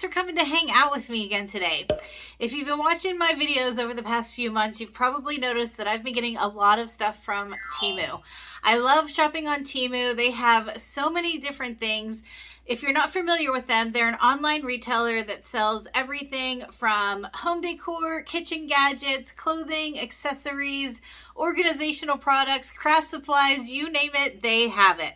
for coming to hang out with me again today. If you've been watching my videos over the past few months, you've probably noticed that I've been getting a lot of stuff from Temu. I love shopping on Temu. They have so many different things. If you're not familiar with them, they're an online retailer that sells everything from home decor, kitchen gadgets, clothing, accessories, organizational products, craft supplies, you name it, they have it.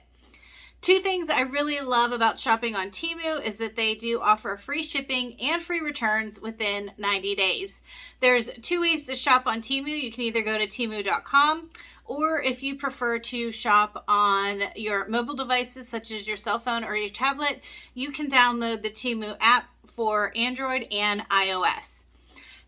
Two things I really love about shopping on Temu is that they do offer free shipping and free returns within 90 days. There's two ways to shop on Temu. You can either go to Teemu.com, or if you prefer to shop on your mobile devices such as your cell phone or your tablet, you can download the Temu app for Android and iOS.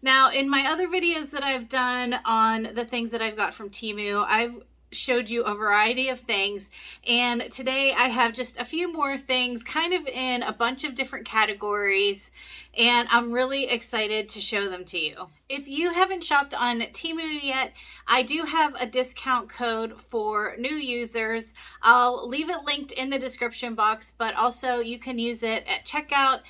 Now, in my other videos that I've done on the things that I've got from Temu, I've showed you a variety of things, and today I have just a few more things kind of in a bunch of different categories, and I'm really excited to show them to you. If you haven't shopped on Temu yet, I do have a discount code for new users. I'll leave it linked in the description box, but also you can use it at checkout.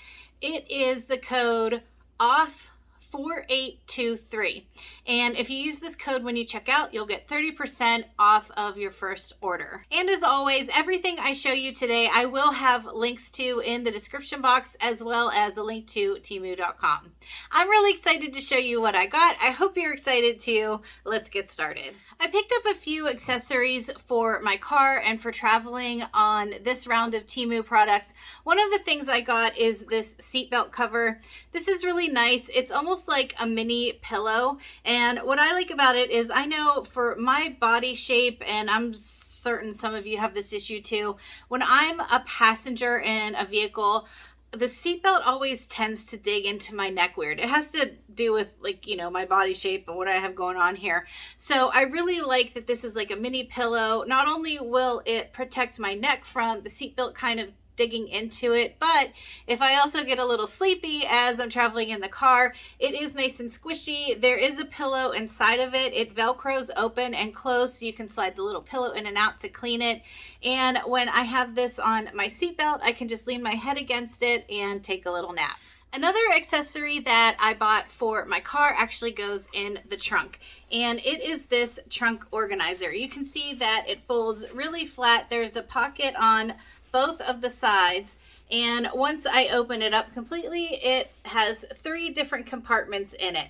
It is the code OFF 4823, and if you use this code when you check out, you'll get 30% off of your first order. And as always, everything I show you today I will have links to in the description box, as well as a link to Teemu.com. I'm really excited to show you what I got. I hope you're excited too. Let's get started. I picked up a few accessories for my car and for traveling on this round of Temu products. One of the things I got is this seatbelt cover. This is really nice. It's almost like a mini pillow, and what I like about it is I know for my body shape, and I'm certain some of you have this issue too, when I'm a passenger in a vehicle, the seatbelt always tends to dig into my neck weird. It has to do with, like, you know, my body shape and what I have going on here. So I really like that this is like a mini pillow. Not only will it protect my neck from the seatbelt kind of digging into it, but if I also get a little sleepy as I'm traveling in the car, it is nice and squishy. There is a pillow inside of it. It velcros open and close, so you can slide the little pillow in and out to clean it. And when I have this on my seatbelt, I can just lean my head against it and take a little nap. Another accessory that I bought for my car actually goes in the trunk, and it is this trunk organizer. You can see that it folds really flat. There's a pocket on both of the sides, and once I open it up completely, it has 3 different compartments in it.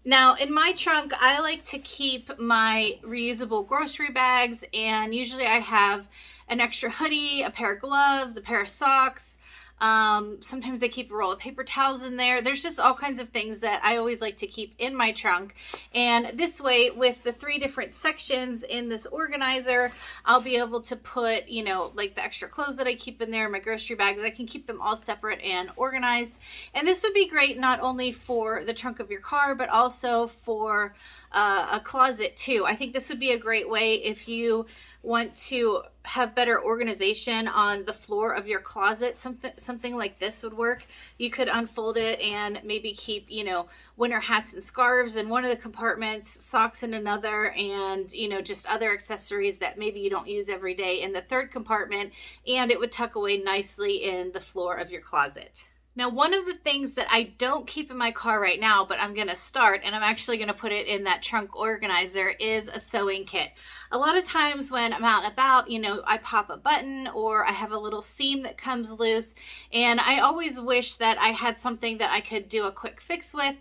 Now, in my trunk, I like to keep my reusable grocery bags, and usually I have an extra hoodie, a pair of gloves, a pair of socks. Sometimes they keep a roll of paper towels in there. There's just all kinds of things that I always like to keep in my trunk. And this way, with the 3 different sections in this organizer, I'll be able to put, you know, like the extra clothes that I keep in there, my grocery bags. I can keep them all separate and organized. And this would be great not only for the trunk of your car, but also for a closet too. I think this would be a great way if you want to have better organization on the floor of your closet. Something like this would work. You could unfold it and maybe keep, you know, winter hats and scarves in one of the compartments, socks in another, and, you know, just other accessories that maybe you don't use every day in the 3rd compartment, and it would tuck away nicely in the floor of your closet. Now, one of the things that I don't keep in my car right now, but I'm going to start, and I'm actually going to put it in that trunk organizer, is a sewing kit. A lot of times when I'm out and about, you know, I pop a button or I have a little seam that comes loose, and I always wish that I had something that I could do a quick fix with.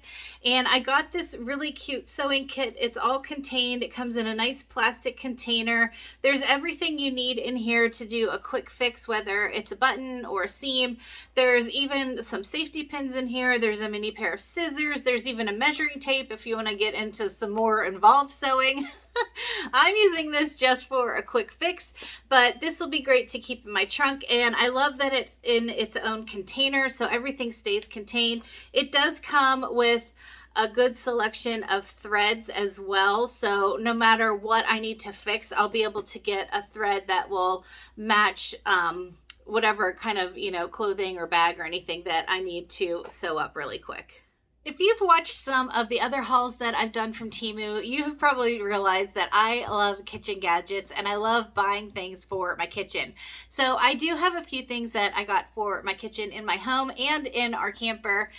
And I got this really cute sewing kit. It's all contained. It comes in a nice plastic container. There's everything you need in here to do a quick fix, whether it's a button or a seam. There's even some safety pins in here. There's a mini pair of scissors. There's even a measuring tape if you want to get into some more involved sewing. I'm using this just for a quick fix, but this will be great to keep in my trunk, and I love that it's in its own container, so everything stays contained. It does come with a good selection of threads as well, so no matter what I need to fix, I'll be able to get a thread that will match whatever kind of, you know, clothing or bag or anything that I need to sew up really quick. If you've watched some of the other hauls that I've done from Temu, you have probably realized that I love kitchen gadgets and I love buying things for my kitchen. So I do have a few things that I got for my kitchen in my home and in our camper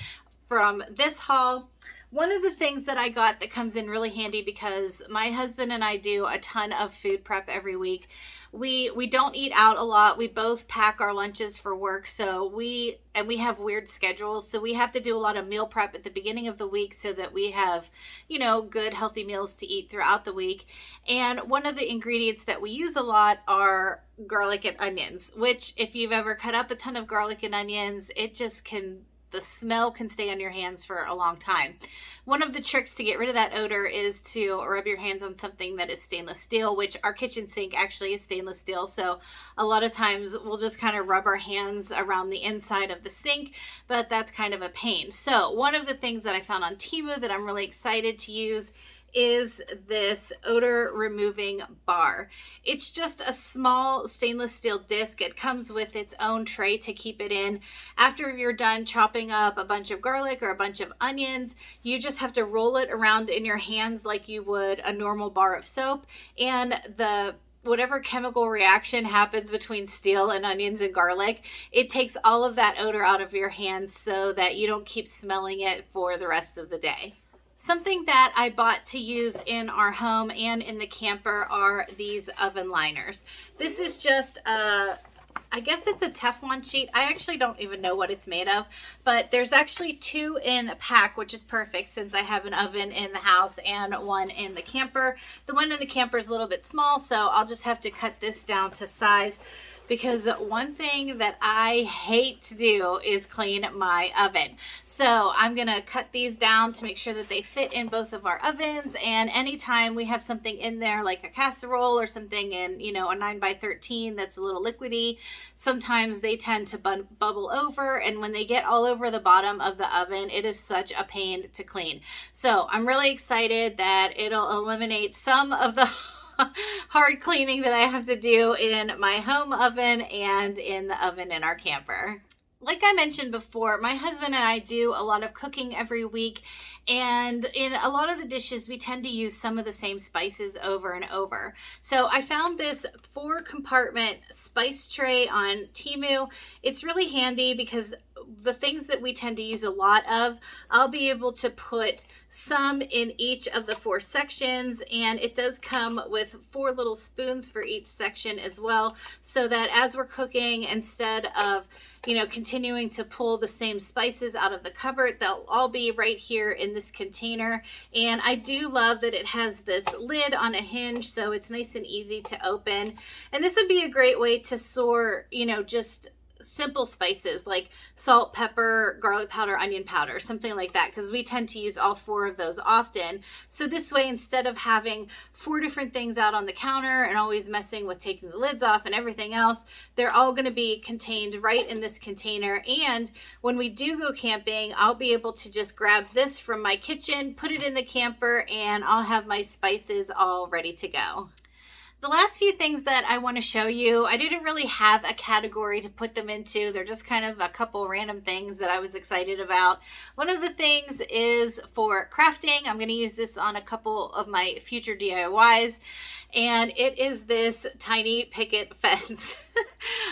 from this haul. One of the things that I got that comes in really handy because my husband and I do a ton of food prep every week. We don't eat out a lot. We both pack our lunches for work, so we have weird schedules, so we have to do a lot of meal prep at the beginning of the week so that we have, you know, good healthy meals to eat throughout the week. And one of the ingredients that we use a lot are garlic and onions, which if you've ever cut up a ton of garlic and onions, it just can, the smell can stay on your hands for a long time. One of the tricks to get rid of that odor is to rub your hands on something that is stainless steel, which our kitchen sink actually is stainless steel. So a lot of times we'll just kind of rub our hands around the inside of the sink, but that's kind of a pain. So one of the things that I found on Temu that I'm really excited to use is this odor removing bar. It's just a small stainless steel disc. It comes with its own tray to keep it in. After you're done chopping up a bunch of garlic or a bunch of onions, you just have to roll it around in your hands like you would a normal bar of soap, and the whatever chemical reaction happens between steel and onions and garlic, it takes all of that odor out of your hands so that you don't keep smelling it for the rest of the day. Something that I bought to use in our home and in the camper are these oven liners. This is just I guess it's a Teflon sheet. I actually don't even know what it's made of, but there's actually 2 in a pack, which is perfect since I have an oven in the house and one in the camper. The one in the camper is a little bit small, so I'll just have to cut this down to size, because one thing that I hate to do is clean my oven. So I'm gonna cut these down to make sure that they fit in both of our ovens, and anytime we have something in there like a casserole or something in, you know, a 9x13 that's a little liquidy, sometimes they tend to bubble over, and when they get all over the bottom of the oven, it is such a pain to clean. So I'm really excited that it'll eliminate some of the hard cleaning that I have to do in my home oven and in the oven in our camper. Like I mentioned before, my husband and I do a lot of cooking every week, and in a lot of the dishes we tend to use some of the same spices over and over. So I found this 4-compartment spice tray on Temu. It's really handy because the things that we tend to use a lot of, I'll be able to put some in each of the 4 sections, and it does come with 4 little spoons for each section as well, so that as we're cooking, instead of, you know, continuing to pull the same spices out of the cupboard, they'll all be right here in this container. And I do love that it has this lid on a hinge, so it's nice and easy to open. And this would be a great way to store, you know, just simple spices like salt, pepper, garlic powder, onion powder, something like that, because we tend to use all 4 of those often. So this way, instead of having 4 different things out on the counter and always messing with taking the lids off and everything else, they're all going to be contained right in this container. And when we do go camping, I'll be able to just grab this from my kitchen, put it in the camper, and I'll have my spices all ready to go. The last few things that I want to show you, I didn't really have a category to put them into. They're just kind of a couple random things that I was excited about. One of the things is for crafting. I'm going to use this on a couple of my future DIYs, and it is this tiny picket fence.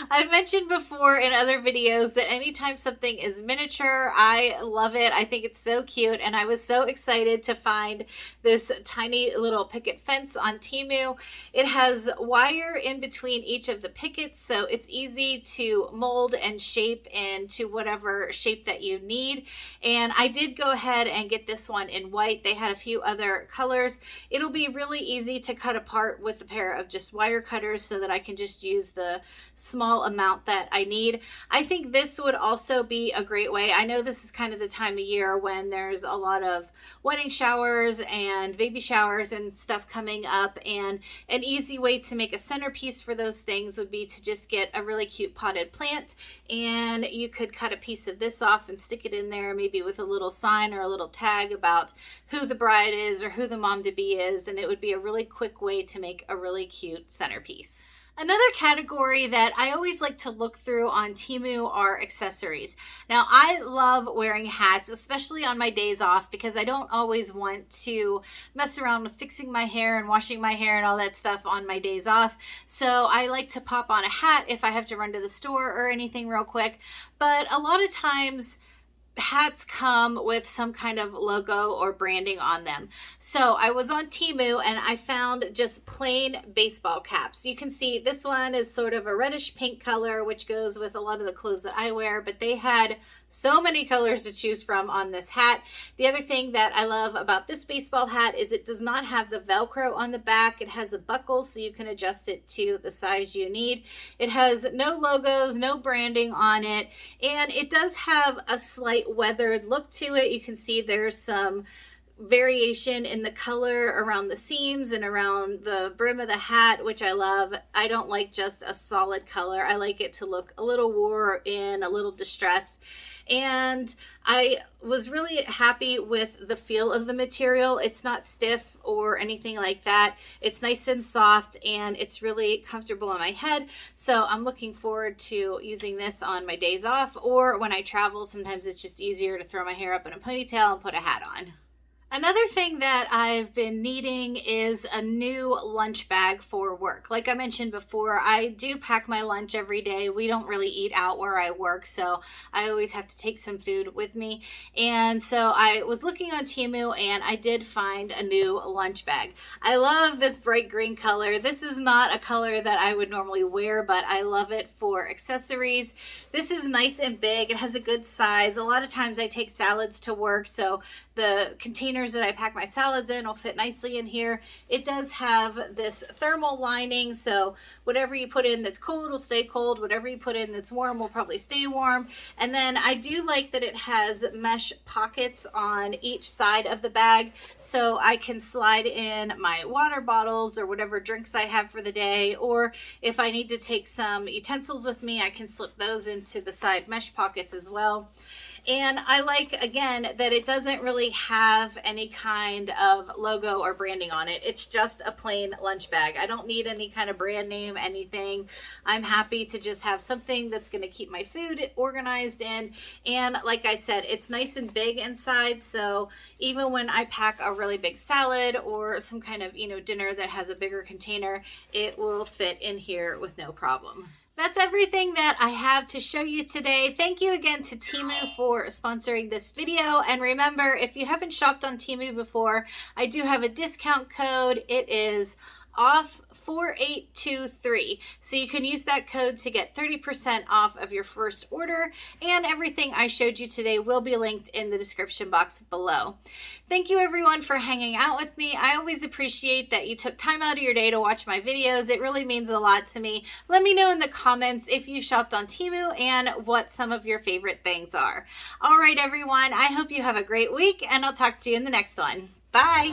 I've mentioned before in other videos that anytime something is miniature, I love it. I think it's so cute, and I was so excited to find this tiny little picket fence on Temu. It has wire in between each of the pickets, so it's easy to mold and shape into whatever shape that you need. And I did go ahead and get this one in white. They had a few other colors. It'll be really easy to cut apart with a pair of just wire cutters so that I can just use the small amount that I need. I think this would also be a great way. I know this is kind of the time of year when there's a lot of wedding showers and baby showers and stuff coming up, and an easy way to make a centerpiece for those things would be to just get a really cute potted plant, and you could cut a piece of this off and stick it in there, maybe with a little sign or a little tag about who the bride is or who the mom to be is, and it would be a really quick way to make a really cute centerpiece. Another category that I always like to look through on Temu are accessories. Now, I love wearing hats, especially on my days off, because I don't always want to mess around with fixing my hair and washing my hair and all that stuff on my days off. So I like to pop on a hat if I have to run to the store or anything real quick. But a lot of times, hats come with some kind of logo or branding on them. So I was on Temu and I found just plain baseball caps. You can see this one is sort of a reddish pink color, which goes with a lot of the clothes that I wear, but they had so many colors to choose from on this hat. The other thing that I love about this baseball hat is it does not have the Velcro on the back. It has a buckle so you can adjust it to the size you need. It has no logos, no branding on it, and it does have a slight weathered look to it. You can see there's some variation in the color around the seams and around the brim of the hat, which I love. I don't like just a solid color. I like it to look a little wore in, a little distressed. And I was really happy with the feel of the material. It's not stiff or anything like that. It's nice and soft and it's really comfortable on my head. So I'm looking forward to using this on my days off, or when I travel. Sometimes it's just easier to throw my hair up in a ponytail and put a hat on. Another thing that I've been needing is a new lunch bag for work. Like I mentioned before, I do pack my lunch every day. We don't really eat out where I work, so I always have to take some food with me. And so I was looking on Temu and I did find a new lunch bag. I love this bright green color. This is not a color that I would normally wear, but I love it for accessories. This is nice and big. It has a good size. A lot of times I take salads to work, so the containers that I pack my salads in will fit nicely in here. It does have this thermal lining, so whatever you put in that's cold will stay cold. Whatever you put in that's warm will probably stay warm. And then I do like that it has mesh pockets on each side of the bag, so I can slide in my water bottles or whatever drinks I have for the day, or if I need to take some utensils with me, I can slip those into the side mesh pockets as well. And I like, again, that it doesn't really have any kind of logo or branding on it. It's just a plain lunch bag. I don't need any kind of brand name, anything. I'm happy to just have something that's going to keep my food organized in. And like I said, it's nice and big inside. So even when I pack a really big salad or some kind of, dinner that has a bigger container, it will fit in here with no problem. That's everything that I have to show you today. Thank you again to Teemu for sponsoring this video. And remember, if you haven't shopped on Teemu before, I do have a discount code. It is OFF4823. So you can use that code to get 30% off of your first order, and everything I showed you today will be linked in the description box below. Thank you everyone for hanging out with me. I always appreciate that you took time out of your day to watch my videos. It really means a lot to me. Let me know in the comments if you shopped on Teemu and what some of your favorite things are. All right, everyone, I hope you have a great week, and I'll talk to you in the next one. Bye.